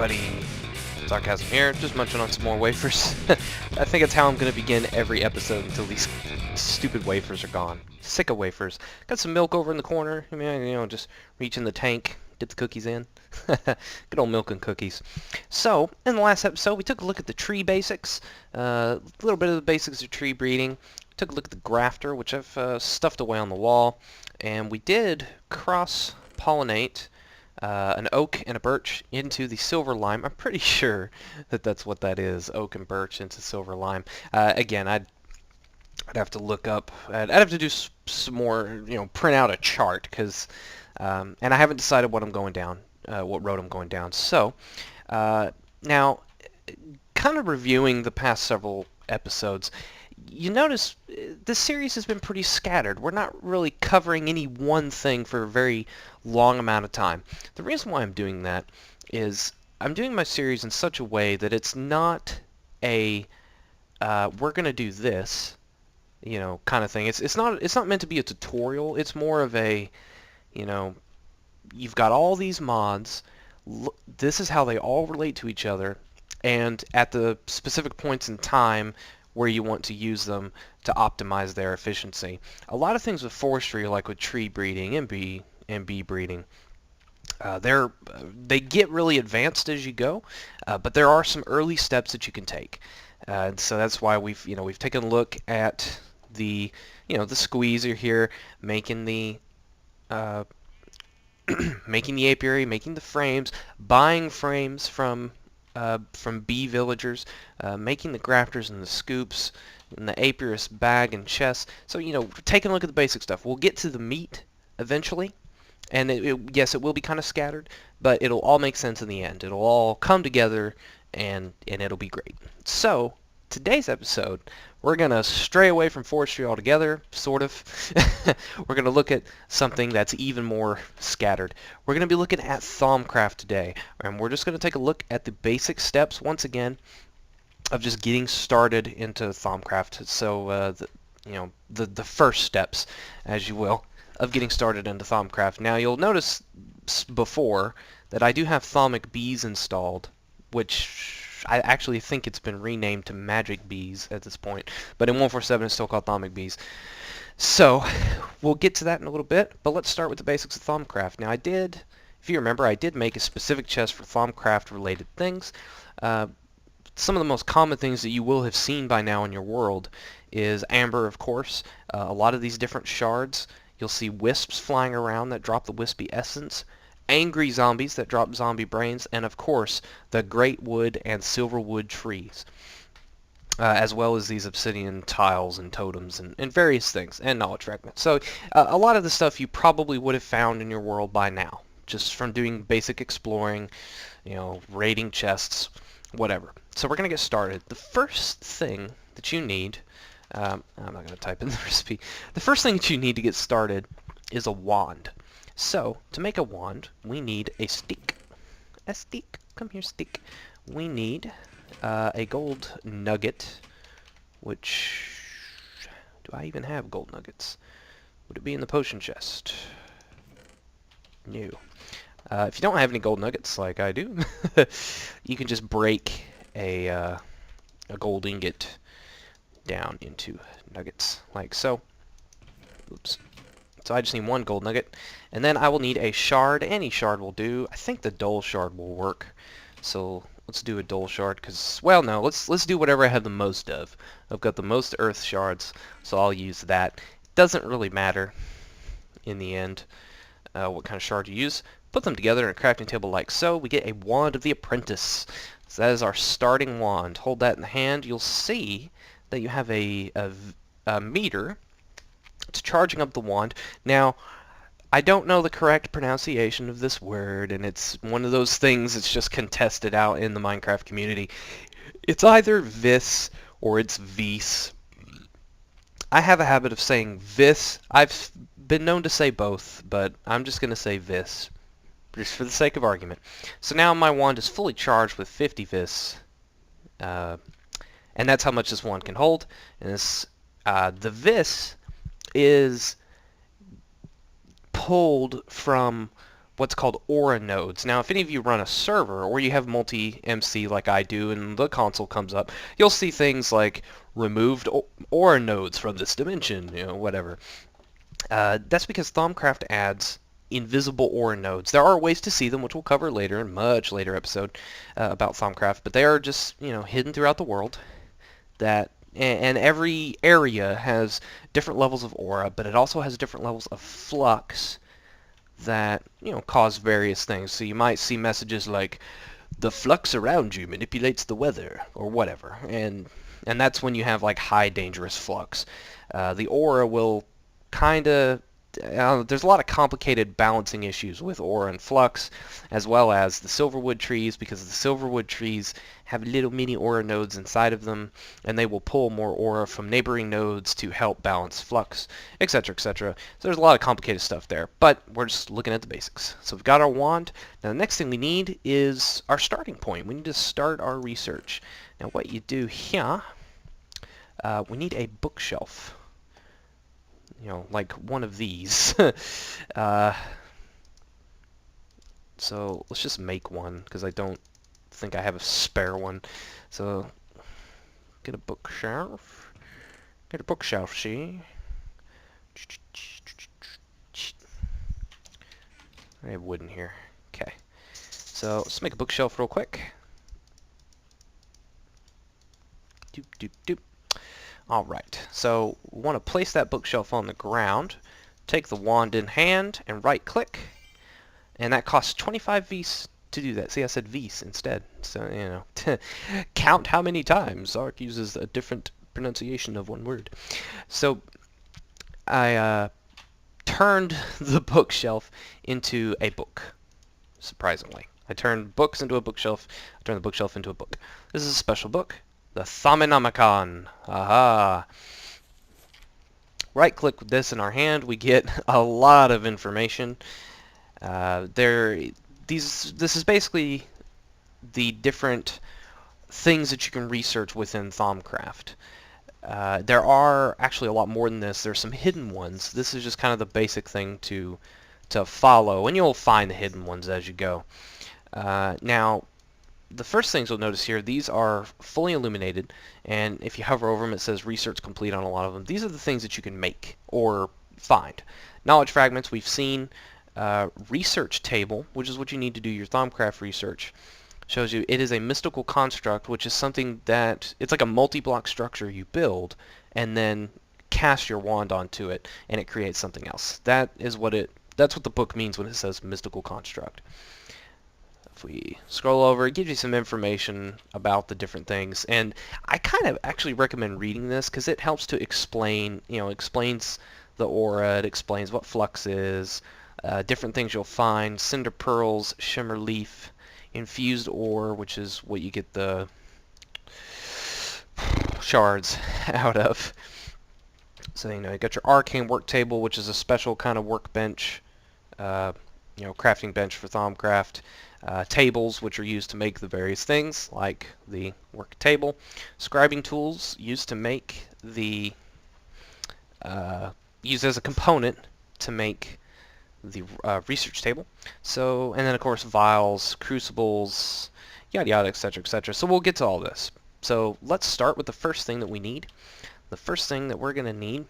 everybody, Zarkazm here, just munching on some more wafers. I think it's how I'm going to begin every episode until these stupid wafers are gone. Sick of wafers. Got some milk over in the corner. I mean, just reach in the tank, get the cookies in. Good old milk and cookies. So, in the last episode, we took a look at the tree basics, a little bit of the basics of tree breeding. Took a look at the grafter, which I've stuffed away on the wall, and we did cross-pollinate an oak and a birch into the silver lime. I'm pretty sure that that's what that is, oak and birch into silver lime. Again, I'd have to look up, I'd have to do some more, print out a chart, because, and I haven't decided what I'm going down, what road I'm going down. So, now, kind of reviewing the past several episodes, you notice this series has been pretty scattered. We're not really covering any one thing for a very long amount of time. The reason why I'm doing that is I'm doing my series in such a way that it's not a we're going to do this, kind of thing. It's not meant to be a tutorial. It's more of a, you've got all these mods. This is how they all relate to each other, and at the specific points in time where you want to use them to optimize their efficiency. A lot of things with forestry, like with tree breeding and bee breeding, they get really advanced as you go, but there are some early steps that you can take. And so that's why we've taken a look at the the squeezer here, making the making the apiary, making the frames, buying frames from bee villagers, making the grafters and the scoops, and the apiarist bag and chest. So, taking a look at the basic stuff. We'll get to the meat eventually, and yes, it will be kind of scattered, but it'll all make sense in the end. It'll all come together, and it'll be great. So, today's episode, we're going to stray away from forestry altogether, sort of. We're going to look at something that's even more scattered. We're going to be looking at Thaumcraft today, and we're just going to take a look at the basic steps, once again, of just getting started into Thaumcraft. So, the first steps, as you will, of getting started into Thaumcraft. Now, you'll notice before that I do have Thaumic bees installed, which I actually think it's been renamed to Magic Bees at this point, but in 1.4.7 it's still called Thaumic Bees. So, we'll get to that in a little bit, but let's start with the basics of Thaumcraft. Now, if you remember, I did make a specific chest for Thaumcraft related things. Some of the most common things that you will have seen by now in your world is amber, of course. A lot of these different shards, you'll see wisps flying around that drop the wispy essence, angry zombies that drop zombie brains, and of course the great wood and silver wood trees, as well as these obsidian tiles and totems and various things, and knowledge fragments. So a lot of the stuff you probably would have found in your world by now, just from doing basic exploring, raiding chests, whatever. So we're going to get started. The first thing that you need, I'm not going to type in the recipe, the first thing that you need to get started is a wand. So, to make a wand, we need a stick. A stick. Come here, stick. We need a gold nugget, which... do I even have gold nuggets? Would it be in the potion chest? No. If you don't have any gold nuggets, like I do, you can just break a gold ingot down into nuggets, like so. Oops. So I just need one gold nugget, and then I will need a shard. Any shard will do. I think the dull shard will work. So let's do a dull shard, because, well, no, let's do whatever I have the most of. I've got the most earth shards, so I'll use that. It doesn't really matter in the end what kind of shard you use. Put them together in a crafting table like so. We get a wand of the apprentice. So that is our starting wand. Hold that in the hand. You'll see that you have a meter. It's charging up the wand. Now, I don't know the correct pronunciation of this word, and it's one of those things that's just contested out in the Minecraft community. It's either vis or it's vis. I have a habit of saying vis. I've been known to say both, but I'm just going to say vis, just for the sake of argument. So now my wand is fully charged with 50 vis, and that's how much this wand can hold. And this, the vis is pulled from what's called aura nodes. Now, if any of you run a server or you have multi-MC like I do and the console comes up, you'll see things like removed aura nodes from this dimension, whatever. That's because Thaumcraft adds invisible aura nodes. There are ways to see them, which we'll cover later in a much later episode about Thaumcraft, but they are just, hidden throughout the world. And every area has different levels of aura, but it also has different levels of flux that cause various things. So you might see messages like the flux around you manipulates the weather or whatever, and that's when you have like high dangerous flux. The aura will kind of there's a lot of complicated balancing issues with aura and flux, as well as the silverwood trees, because the silverwood trees have little mini aura nodes inside of them, and they will pull more aura from neighboring nodes to help balance flux, etc., etc. So there's a lot of complicated stuff there, but we're just looking at the basics. So we've got our wand. Now the next thing we need is our starting point. We need to start our research. Now what you do here, we need a bookshelf. Like one of these. So let's just make one, because I don't think I have a spare one. So get a bookshelf. Get a bookshelf, see? I have wood in here. Okay. So let's make a bookshelf real quick. Doop, doop, doop. Alright, so we want to place that bookshelf on the ground, take the wand in hand, and right-click, and that costs 25 Vs to do that. See, I said Vs instead, so, count how many times. Zark uses a different pronunciation of one word. So, I turned the bookshelf into a book, surprisingly. I turned books into a bookshelf, I turned the bookshelf into a book. This is a special book. The Thauminomicon. Aha. Right-click with this in our hand, we get a lot of information. This is basically the different things that you can research within Thaumcraft. There are actually a lot more than this. There's some hidden ones. This is just kind of the basic thing to follow, and you'll find the hidden ones as you go. Now, the first things you'll notice here, these are fully illuminated, and if you hover over them it says research complete on a lot of them. These are the things that you can make or find. Knowledge fragments we've seen. Research table, which is what you need to do your Thaumcraft research, shows you it is a mystical construct, which is something that, it's like a multi-block structure you build and then cast your wand onto it and it creates something else. That's what the book means when it says mystical construct. If we scroll over, it gives you some information about the different things, and I kind of actually recommend reading this because it helps to explain, explains the aura, it explains what flux is, different things you'll find, cinder pearls, shimmer leaf, infused ore, which is what you get the shards out of. So, you got your arcane work table, which is a special kind of workbench, crafting bench for Thaumcraft. Tables, which are used to make the various things, like the work table. Scribing tools, used to make the used as a component to make the research table. So, and then of course vials, crucibles, yada yada, etc., etc. So we'll get to all this. So let's start with the first thing that we need. The first thing that we're going to need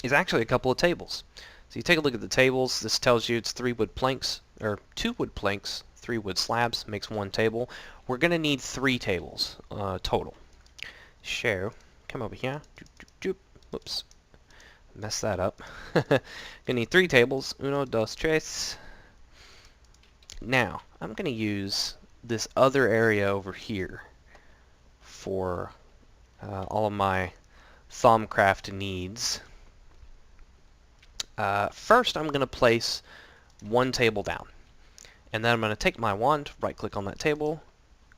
is actually a couple of tables. So you take a look at the tables. This tells you it's 3 wood planks, or 2 wood planks, 3 wood slabs, makes 1 table. We're going to need 3 tables total. So, come over here. Whoops. Messed that up. Gonna need 3 tables. Uno, dos, tres. Now, I'm going to use this other area over here for all of my Thaumcraft needs. First, I'm going to place 1 table down. And then I'm going to take my wand, right-click on that table,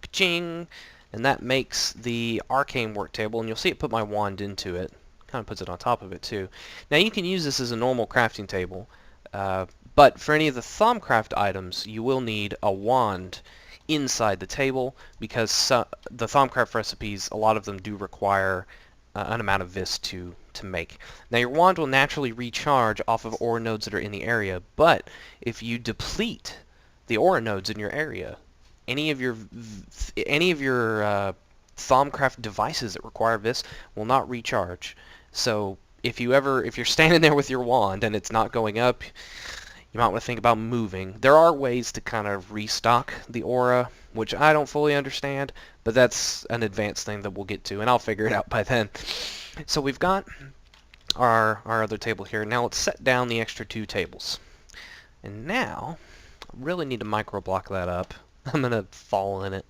ka-ching, and that makes the arcane work table, and you'll see it put my wand into it. Kind of puts it on top of it too. Now you can use this as a normal crafting table, but for any of the Thaumcraft items, you will need a wand inside the table, because the Thaumcraft recipes, a lot of them do require an amount of vis to make. Now your wand will naturally recharge off of aura nodes that are in the area, but if you deplete the aura nodes in your area, any of your Thaumcraft devices that require vis will not recharge. So if you're standing there with your wand and it's not going up, you might want to think about moving. There are ways to kind of restock the aura, which I don't fully understand, but that's an advanced thing that we'll get to, and I'll figure it out by then. So we've got our other table here. Now let's set down the extra 2 tables. And now, I really need to micro block that up. I'm going to fall in it.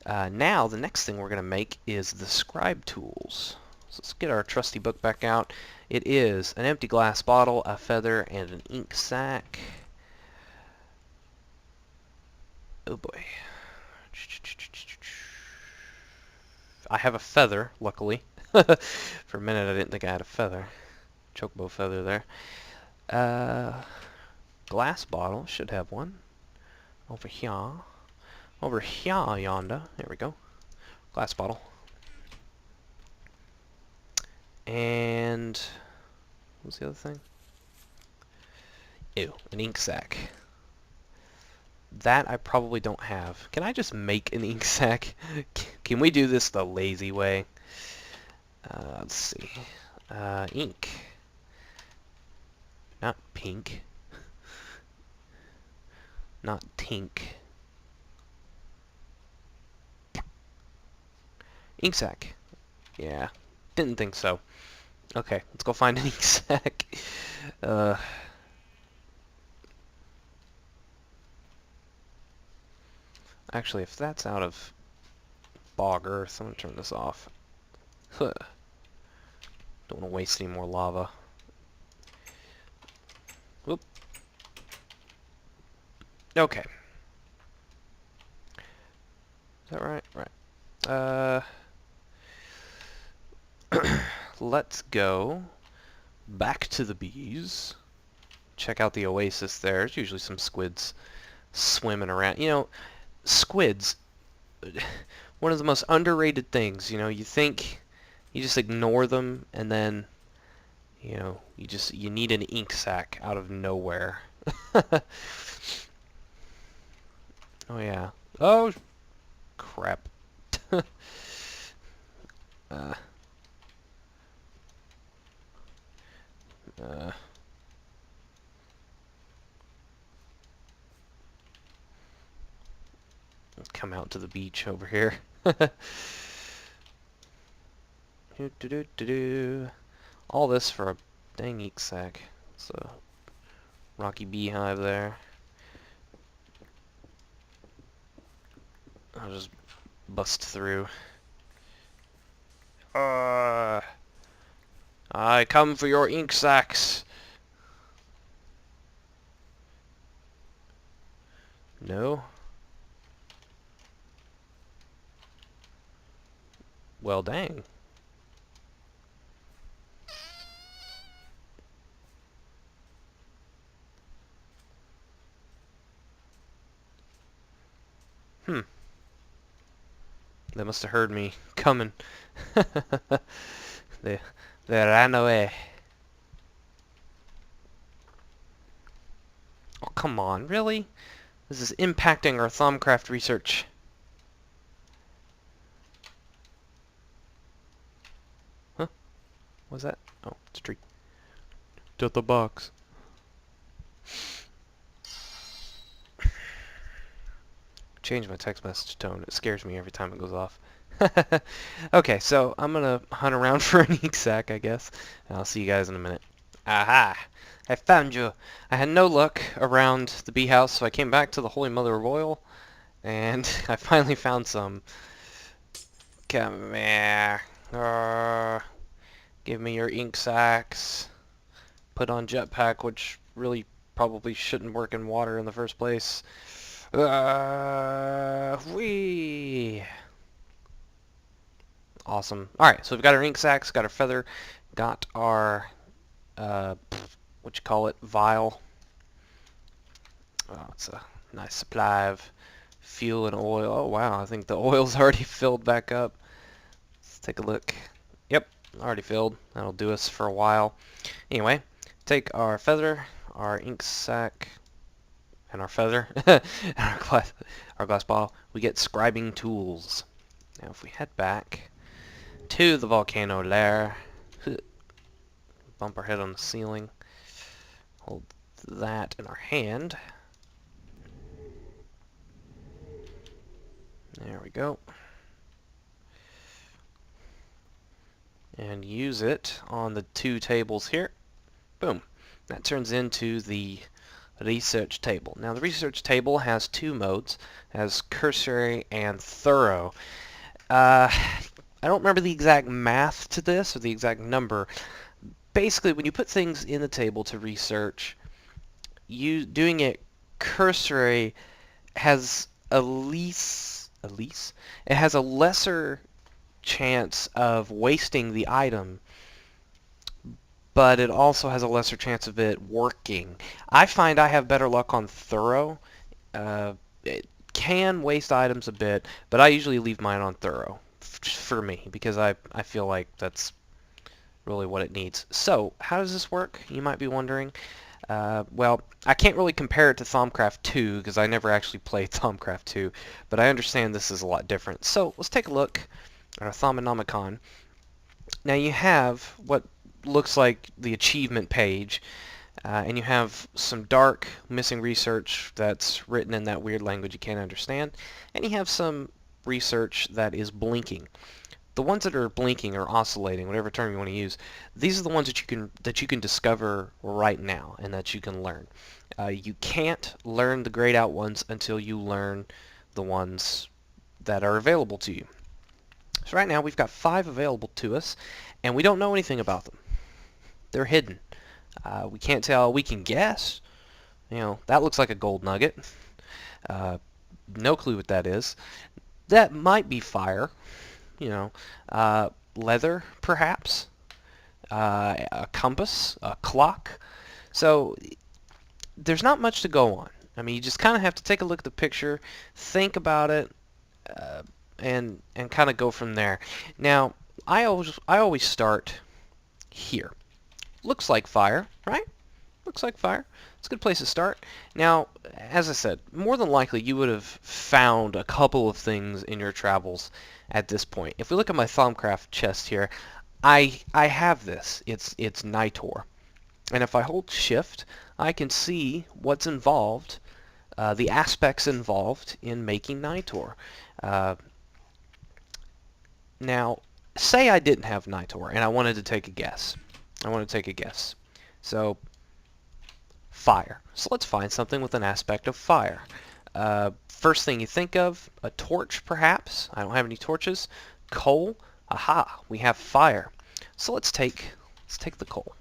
Now the next thing we're going to make is the scribe tools. So let's get our trusty book back out. It is an empty glass bottle, a feather, and an ink sac. Oh boy. I have a feather, luckily. For a minute I didn't think I had a feather. Chocobo feather there. Glass bottle, should have one. Over here. Over here, yonder. There we go. Glass bottle. And what's the other thing? Ew, an ink sac. That I probably don't have. Can I just make an ink sac? Can we do this the lazy way? Let's see. Ink. Not pink. Not tink. Ink sac. Yeah, didn't think so. Okay, let's go find an ink sac. Actually, if that's out of bog earth, I'm gonna turn this off. Huh. Don't want to waste any more lava. Whoop. Okay. Is that right? Right. Let's go back to the bees. Check out the oasis there. There's usually some squids swimming around. You know, squids, one of the most underrated things. You know, you think you just ignore them, and then, you know, you need an ink sac out of nowhere. Oh yeah. Oh crap. Come out to the beach over here. All this for a dang ink sac. It's a rocky beehive there. I'll just bust through. I come for your ink sacs. No? Well, dang. They must have heard me coming. They ran away. Oh, come on, really? This is impacting our Thaumcraft research. Huh? What's that? Oh, it's a tree. Just a box. Change my text message tone. It scares me every time it goes off. Okay, so I'm gonna hunt around for an ink sac, I guess. And I'll see you guys in a minute. Aha! I found you. I had no luck around the bee house, so I came back to the Holy Mother of Oil, and I finally found some. Come here. Give me your ink sacs. Put on jetpack, which really probably shouldn't work in water in the first place. Whee! Awesome. Alright, so we've got our ink sacs, got our feather, got our, what you call it, vial. Oh, it's a nice supply of fuel and oil. Oh wow, I think the oil's already filled back up. Let's take a look. Yep, already filled. That'll do us for a while. Anyway, take our feather, our ink sac, and our feather, and our glass bottle. We get scribing tools. Now if we head back to the volcano lair, bump our head on the ceiling, hold that in our hand. There we go. And use it on the two tables here. Boom. That turns into the research table. Now the research table has two modes, has cursory and thorough. I don't remember the exact math to this or the exact number. Basically, when you put things in the table to research, doing it cursory has it has a lesser chance of wasting the item, but it also has a lesser chance of it working. I find I have better luck on thorough. It can waste items a bit, but I usually leave mine on thorough for me because I feel like that's really what it needs. So how does this work? You might be wondering. Well, I can't really compare it to Thaumcraft 2 because I never actually played Thaumcraft 2, but I understand this is a lot different. So let's take a look at our Thaumonomicon. Now you have what looks like the achievement page, and you have some dark missing research that's written in that weird language you can't understand, and you have some research that is blinking. The ones that are blinking or oscillating, whatever term you want to use, these are the ones that you can discover right now and that you can learn. You can't learn the grayed out ones until you learn the ones that are available to you. So right now we've got 5 available to us, and we don't know anything about them. They're hidden. We can't tell. We can guess. You know, that looks like a gold nugget. No clue what that is. That might be fire. You know, leather, perhaps, a compass, a clock. So there's not much to go on. I mean, you just kind of have to take a look at the picture, think about it, and kind of go from there. Now, I always start here. Looks like fire, right? Looks like fire. It's a good place to start. Now, as I said, more than likely you would have found a couple of things in your travels at this point. If we look at my Thaumcraft chest here, I have this. It's Nitor. And if I hold shift, I can see what's involved, the aspects involved in making Nitor. Now, say I didn't have Nitor and I wanted to take a guess. So, fire. So let's find something with an aspect of fire. First thing you think of, a torch perhaps. I don't have any torches. Coal. Aha, we have fire. So let's take the coal.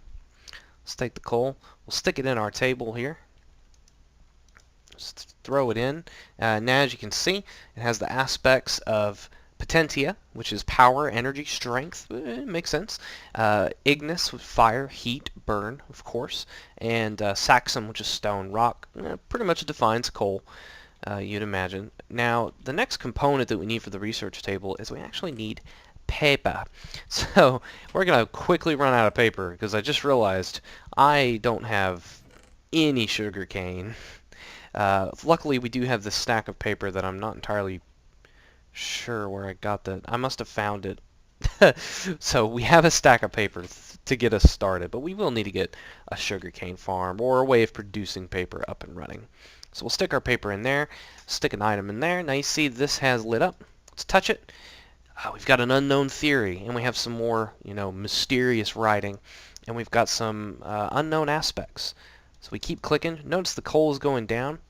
Let's take the coal. We'll stick it in our table here. Just throw it in. Now as you can see, it has the aspects of Potentia, which is power, energy, strength. It makes sense. Ignis, with fire, heat, burn, of course. And Saxum, which is stone, rock. Pretty much defines coal, you'd imagine. Now, the next component that we need for the research table is we actually need paper. So, we're going to quickly run out of paper because I just realized I don't have any sugar cane. Luckily, we do have this stack of paper that I'm not entirely sure where I got that. I must have found it. So we have a stack of paper to get us started, but we will need to get a sugarcane farm or a way of producing paper up and running. So we'll stick our paper in there, stick an item in there. Now you see this has lit up. Let's touch it. We've got an unknown theory, and we have some more, mysterious writing, and we've got some unknown aspects. So we keep clicking. Notice the coal is going down,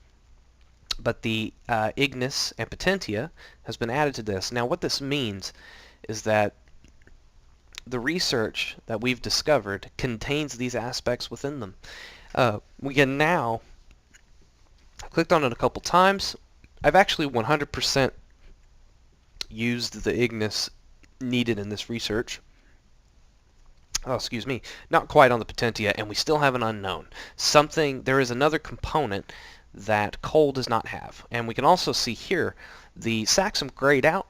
but the Ignis and Potentia has been added to this. Now what this means is that the research that we've discovered contains these aspects within them. We can now, I've clicked on it a couple times. I've actually 100% used the Ignis needed in this research. Oh, excuse me, not quite on the Potentia, and we still have an unknown. There is another component that coal does not have. And we can also see here the Saxum grayed out,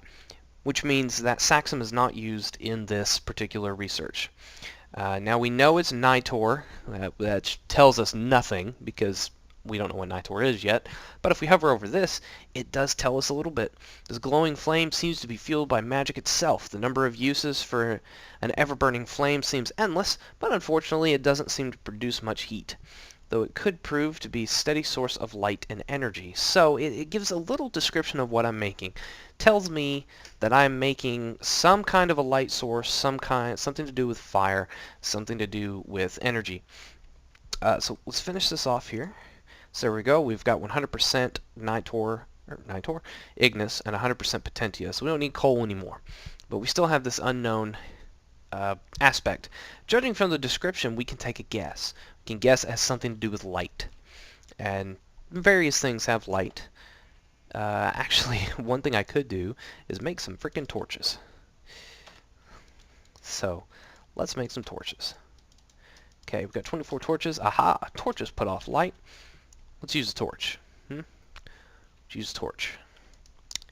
which means that Zarkazm is not used in this particular research. Now we know it's nitor. That tells us nothing because we don't know what nitor is yet. But if we hover over this, it does tell us a little bit. This glowing flame seems to be fueled by magic itself. The number of uses for an ever-burning flame seems endless, but unfortunately it doesn't seem to produce much heat, though it could prove to be a steady source of light and energy. So it gives a little description of what I'm making. Tells me that I'm making some kind of a light source, something to do with fire, something to do with energy. So let's finish this off here. So there we go. We've got 100% nitor, ignis, and 100% potentia. So we don't need coal anymore. But we still have this unknown aspect. Judging from the description, we can take a guess. We can guess it has something to do with light. And various things have light. Actually, one thing I could do is make some freaking torches. So, let's make some torches. Okay, we've got 24 torches. Aha! Torches put off light. Let's use a torch. Let's use a torch.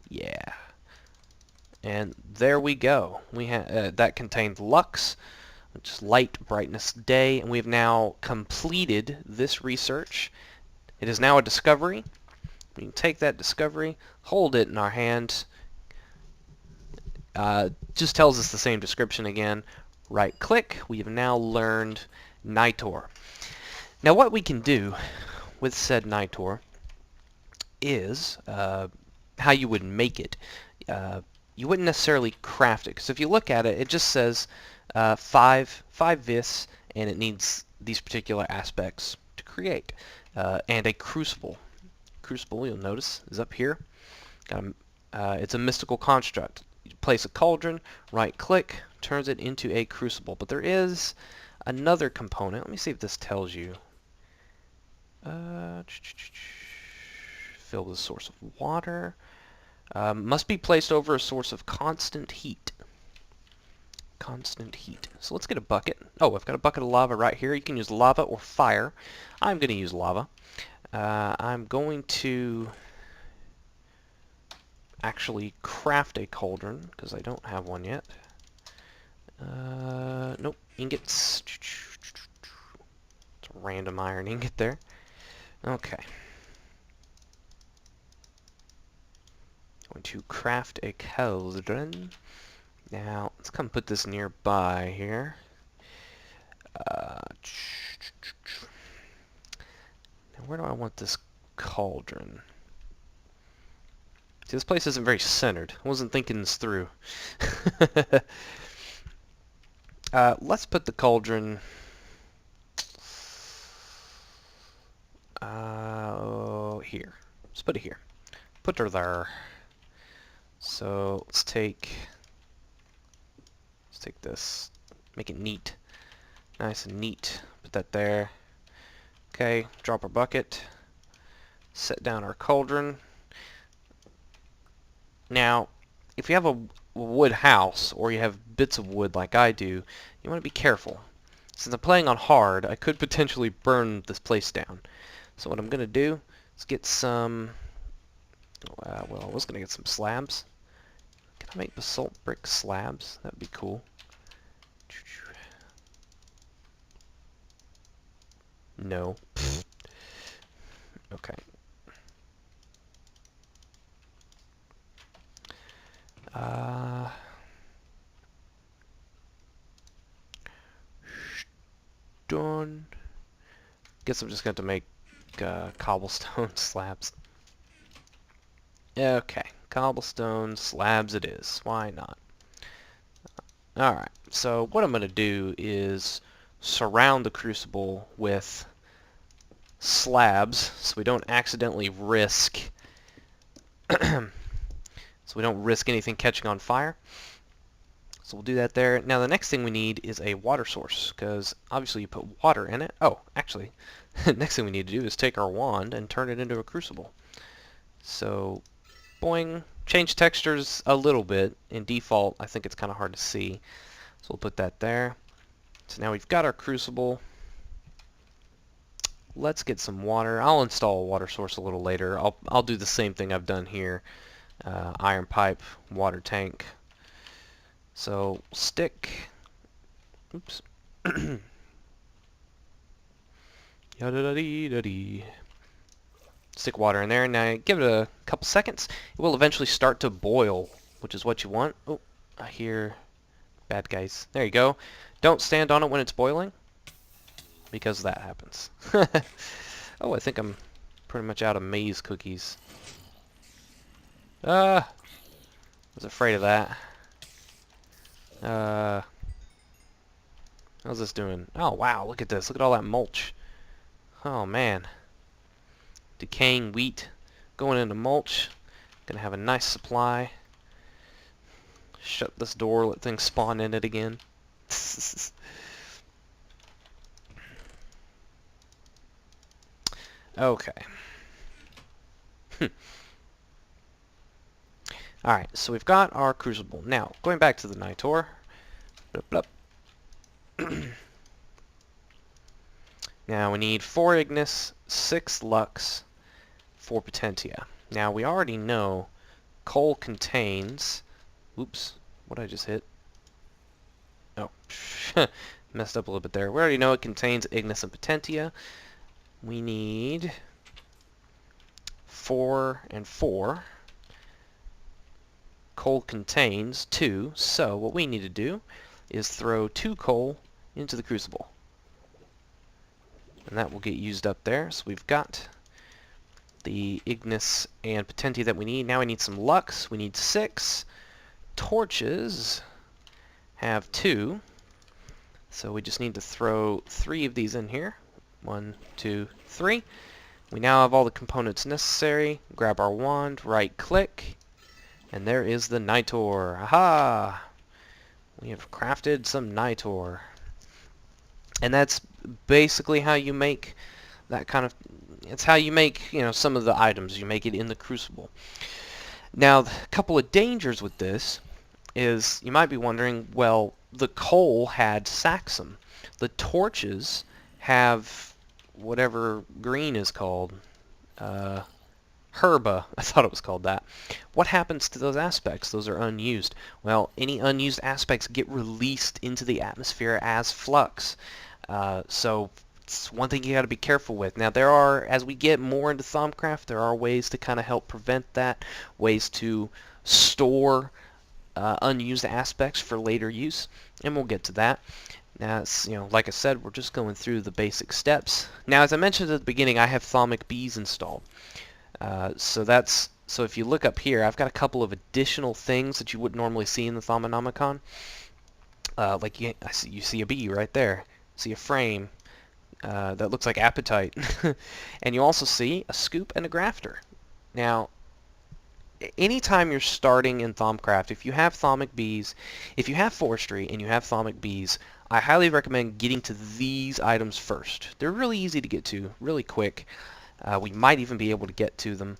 Yeah. And there we go. We that contained lux, which is light, brightness, day, and we've now completed this research. It is now a discovery. We can take that discovery, hold it in our hand. Just tells us the same description again. Right click. We have now learned nitor. Now what we can do with said nitor is how you would make it. You wouldn't necessarily craft it, because if you look at it, it just says 5 vis, and it needs these particular aspects to create. And a crucible. Crucible, you'll notice, is up here. It's a mystical construct. You place a cauldron, right click, turns it into a crucible. But there is another component. Let me see if this tells you. Fill the source of water. Must be placed over a source of constant heat. Constant heat. So let's get a bucket. Oh, I've got a bucket of lava right here. You can use lava or fire. I'm going to use lava. I'm going to actually craft a cauldron because I don't have one yet. Nope. Ingots. It's a random iron ingot there. Okay. Going to craft a cauldron. Now, let's come put this nearby here. Now, where do I want this cauldron? See, this place isn't very centered. I wasn't thinking this through. Let's put the cauldron here. Let's put it here. Put her there. So let's take this, make it neat, nice and neat. Put that there. Okay, drop our bucket. Set down our cauldron. Now, if you have a wood house or you have bits of wood like I do, you want to be careful. Since I'm playing on hard, I could potentially burn this place down. So what I'm going to do is get some, well, I was going to get some slabs. Can I make basalt brick slabs? That would be cool. No. Okay. Done. Guess I'm just going to make cobblestone slabs. Okay, cobblestone slabs it is. Why not? Alright, so what I'm going to do is surround the crucible with slabs so we don't accidentally risk anything catching on fire. So we'll do that there. Now the next thing we need is a water source, because obviously you put water in it. Oh, actually, the next thing we need to do is take our wand and turn it into a crucible. So, boing, change textures a little bit. In default, I think it's kind of hard to see. So we'll put that there. So now we've got our crucible. Let's get some water. I'll install a water source a little later. I'll do the same thing I've done here. Iron pipe, water tank, So stick, oops, yada-da-dee-da-dee. Stick water in there, and now give it a couple seconds. It will eventually start to boil, which is what you want. Oh, I hear bad guys. There you go. Don't stand on it when it's boiling, because that happens. Oh, I think I'm pretty much out of maize cookies. I was afraid of that. How's this doing? Oh, wow, look at this. Look at all that mulch. Oh, man. Decaying wheat going into mulch. Gonna have a nice supply. Shut this door, let things spawn in it again. Okay. Alright, so we've got our crucible. Now, going back to the Nitor. Blup, blup. Now we need 4 Ignis, 6 Lux, 4 Potentia. Now we already know coal contains... Oops, what did I just hit? Oh, messed up a little bit there. We already know it contains Ignis and Potentia. We need 4 and 4. Coal contains 2, so what we need to do is throw 2 coal into the crucible. And that will get used up there. So we've got the Ignis and Potentia that we need. Now we need some Lux. We need 6. Torches have 2. So we just need to throw 3 of these in here. 1, 2, 3. We now have all the components necessary. Grab our wand, right click, and there is the Nitor. Aha! We have crafted some Nitor. And that's basically how you make that kind of... It's how you make, you know, some of the items. You make it in the crucible. Now, a couple of dangers with this is you might be wondering, well, the coal had Zarkazm. The torches have whatever green is called. Herba. I thought it was called that. What happens to those aspects? Those are unused. Well, any unused aspects get released into the atmosphere as flux. So it's one thing you got to be careful with. Now there are, as we get more into Thaumcraft, there are ways to kind of help prevent that, ways to store unused aspects for later use, and we'll get to that. Now, it's, you know, like I said, we're just going through the basic steps. Now, as I mentioned at the beginning, I have Thaumic bees installed. So if you look up here, I've got a couple of additional things that you wouldn't normally see in the Thaumonomicon. Like you see a bee right there. See a frame that looks like appetite. And you also see a scoop and a grafter. Now, anytime you're starting in Thaumcraft, if you have Thaumic bees, if you have forestry and you have Thaumic bees, I highly recommend getting to these items first. They're really easy to get to, really quick. We might even be able to get to them.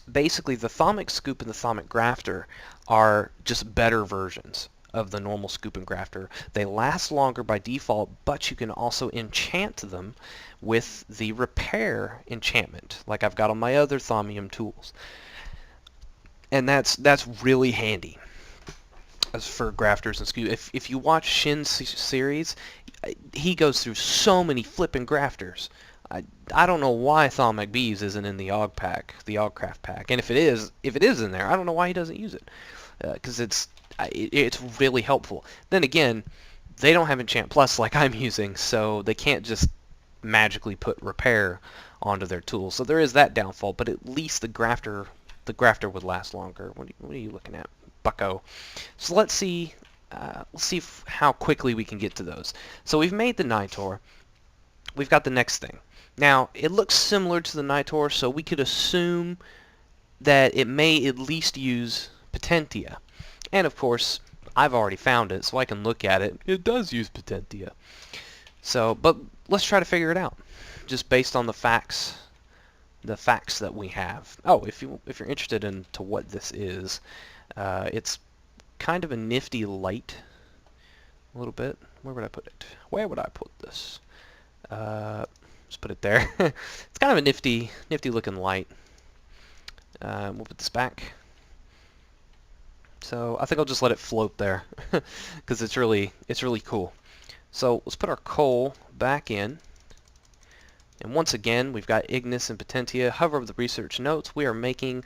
Basically, the Thaumic scoop and the Thaumic grafter are just better versions of the normal scoop and grafter. They last longer by default, but you can also enchant them with the repair enchantment, like I've got on my other Thaumium tools. And that's really handy as for grafters and scoop. If you watch Shin's series, he goes through so many flipping grafters. I don't know why Thaumic Bees isn't in the Og pack, the Ogcraft pack, and if it is in there, I don't know why he doesn't use it, because it's really helpful. Then again, they don't have Enchant Plus like I'm using, so they can't just magically put repair onto their tools. So there is that downfall, but at least the grafter would last longer. What are you looking at, bucko? So let's see how quickly we can get to those. So we've made the Nitor. We've got the next thing. Now, it looks similar to the Nitor, so we could assume that it may at least use Potentia. And of course, I've already found it, so I can look at it. It does use Potentia. So, but let's try to figure it out, just based on the facts that we have. Oh, if you're interested into what this is, it's kind of a nifty light, a little bit. Where would I put it? Where would I put this? Just put it there. It's kind of a nifty looking light. We'll put this back. So I think I'll just let it float there because it's really cool. So let's put our coal back in. And once again, we've got Ignis and Potentia. Hover over the research notes. We are making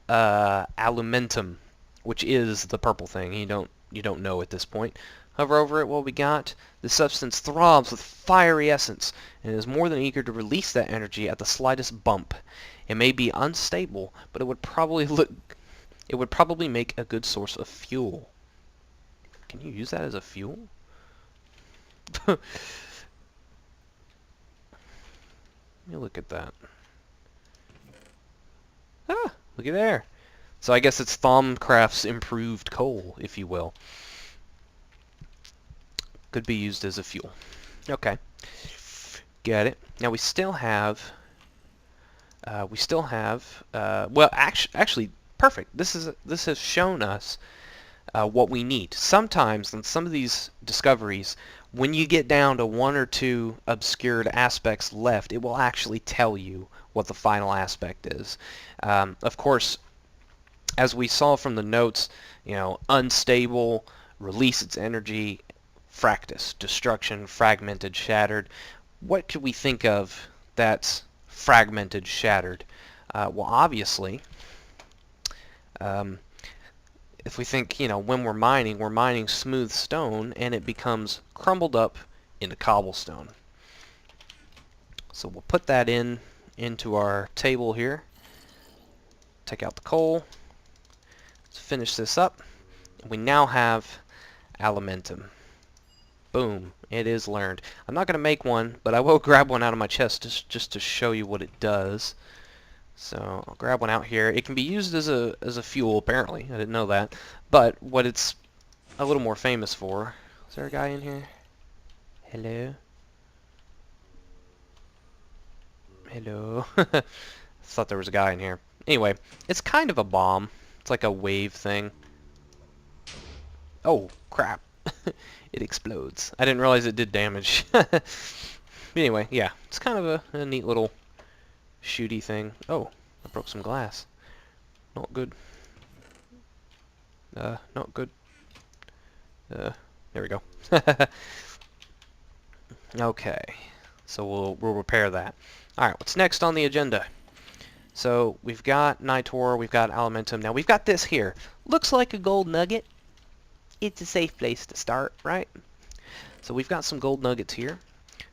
alumentum, which is the purple thing. You don't know at this point. Hover over it. What we got? The substance throbs with fiery essence and is more than eager to release that energy at the slightest bump. It may be unstable, but it would probably make a good source of fuel. Can you use that as a fuel? Let me look at that. Ah, look at there. So I guess it's Thaumcraft's improved coal, if you will. Could be used as a fuel. Okay. Get it. Now we still have well, actually perfect. This has shown us what we need. Sometimes in some of these discoveries, when you get down to one or two obscured aspects left, it will actually tell you what the final aspect is. Of course, as we saw from the notes, unstable, release its energy, fractus, destruction, fragmented, shattered. What could we think of that's fragmented, shattered? Well, obviously, if we think, when we're mining smooth stone, and it becomes crumbled up into cobblestone. So we'll put that into our table here. Take out the coal. Let's finish this up. We now have alumentum. Boom. It is learned. I'm not going to make one, but I will grab one out of my chest just to show you what it does. So I'll grab one out here. It can be used as a fuel, apparently. I didn't know that. But what it's a little more famous for... Is there a guy in here? Hello? Hello? I thought there was a guy in here. Anyway, it's kind of a bomb. It's like a wave thing. Oh, crap. It explodes. I didn't realize it did damage. Anyway, yeah. It's kind of a neat little... shooty thing. Oh, I broke some glass. Not good. Not good. There we go. Okay, so we'll repair that. All right, what's next on the agenda? So we've got nitor, we've got alumentum. Now we've got this here. Looks like a gold nugget. It's a safe place to start, right? So we've got some gold nuggets here.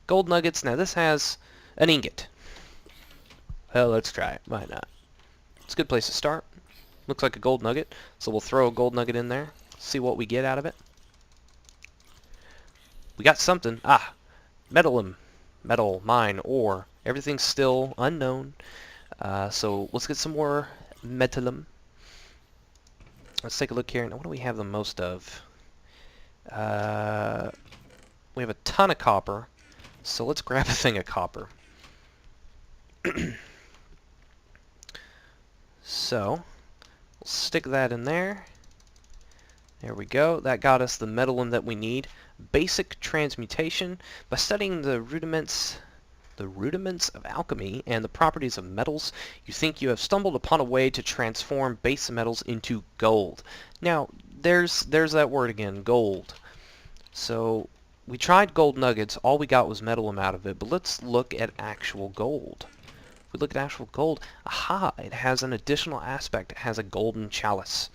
Gold nuggets. Now this has an ingot. Well, let's try it. Why not? It's a good place to start. Looks like a gold nugget. So we'll throw a gold nugget in there. See what we get out of it. We got something. Ah! Metalum. Metal, mine, ore. Everything's still unknown. So let's get some more metalum. Let's take a look here. Now, what do we have the most of? We have a ton of copper. So let's grab a thing of copper. So, we'll stick that in there. There we go. That got us the metalum that we need. Basic transmutation. By studying the rudiments of alchemy and the properties of metals, you think you have stumbled upon a way to transform base metals into gold. Now, there's that word again, gold. So, we tried gold nuggets. All we got was metalum out of it. But let's look at actual gold. If we look at actual gold, aha, it has an additional aspect. It has a golden chalice.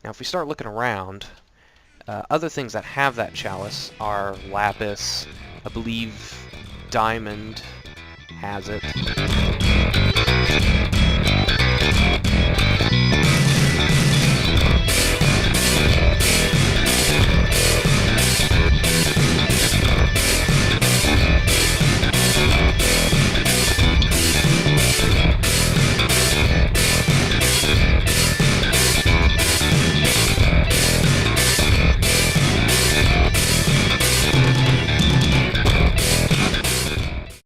Now if we start looking around, other things that have that chalice are lapis, I believe diamond has it,